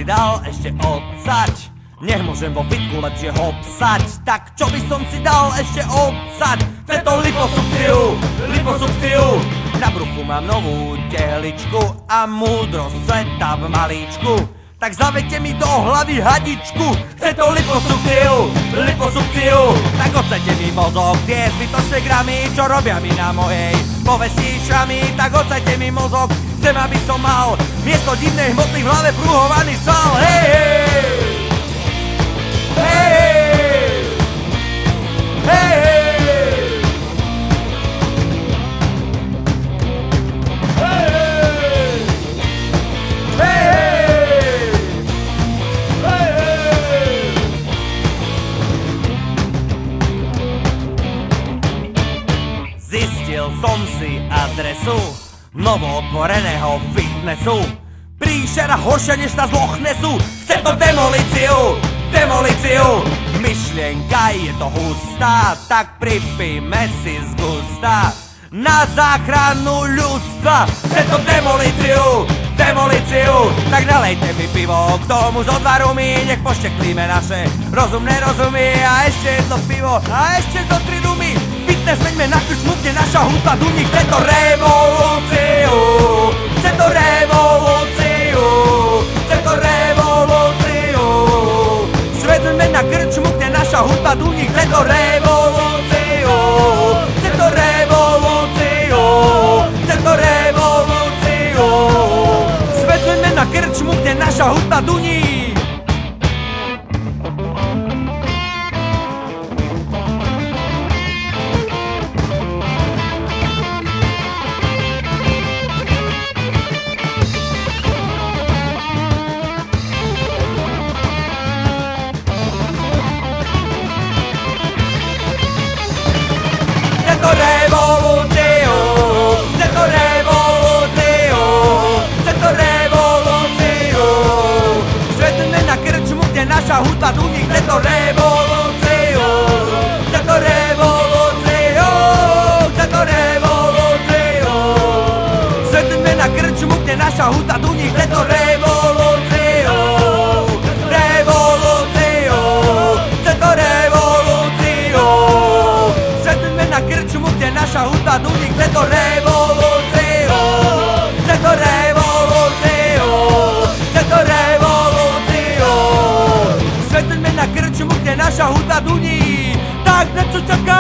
si dal ešte obsať? Nech môžem vo fitku lepšie hopsať. Tak čo by som si dal ešte obsať? Chce to liposukciu. Na bruchu mám novú tehličku a múdrosť sveta v malíčku. Tak zavedte mi do hlavy hadičku. Chce to liposukciu. Tak odsete mi mozog, tie zbytočné gramy, čo robia mi na mojej povesti šramy. Tak odsete mi mozog, chcem aby som mal miesto divnej hmoty v hlave prúhovaný sval. Hej, hej! Hey! Hey! Hey! Hey! Hey! Zistil som si adresu novootvoreného fitnessu. Príšera horšia než tá z Loch Nessu. Chce to demolíciu. Myšlienka je to hustá, tak pripijme si z gusta na záchranu ľudstva. Chce to demolíciu. Tak nalejte mi pivo, k tomu z odvaru mi, nech pošteklíme naše rozumné rozumy. A ešte jedno pivo, a ešte zo 3 dumy. Fitness meňme na krčmu, kde naša hudba dumí. Chce to revolúciu. Svedme na krčmu, kde naša hudba duní. Chce to revolúciu. Svedme na krčmu, kde naša hudba duní. Svedme na krčmu, kde naša hudba duní. Chce to revolúciu. Svedme na krčmu, kde naša hudba duní. Chce to revolúciu. Svedme na krčmu, kde naša hudba duní. Chce to revolúciu. Svedme na krčmu, kde naša hudba duní. Tak na čo čaká?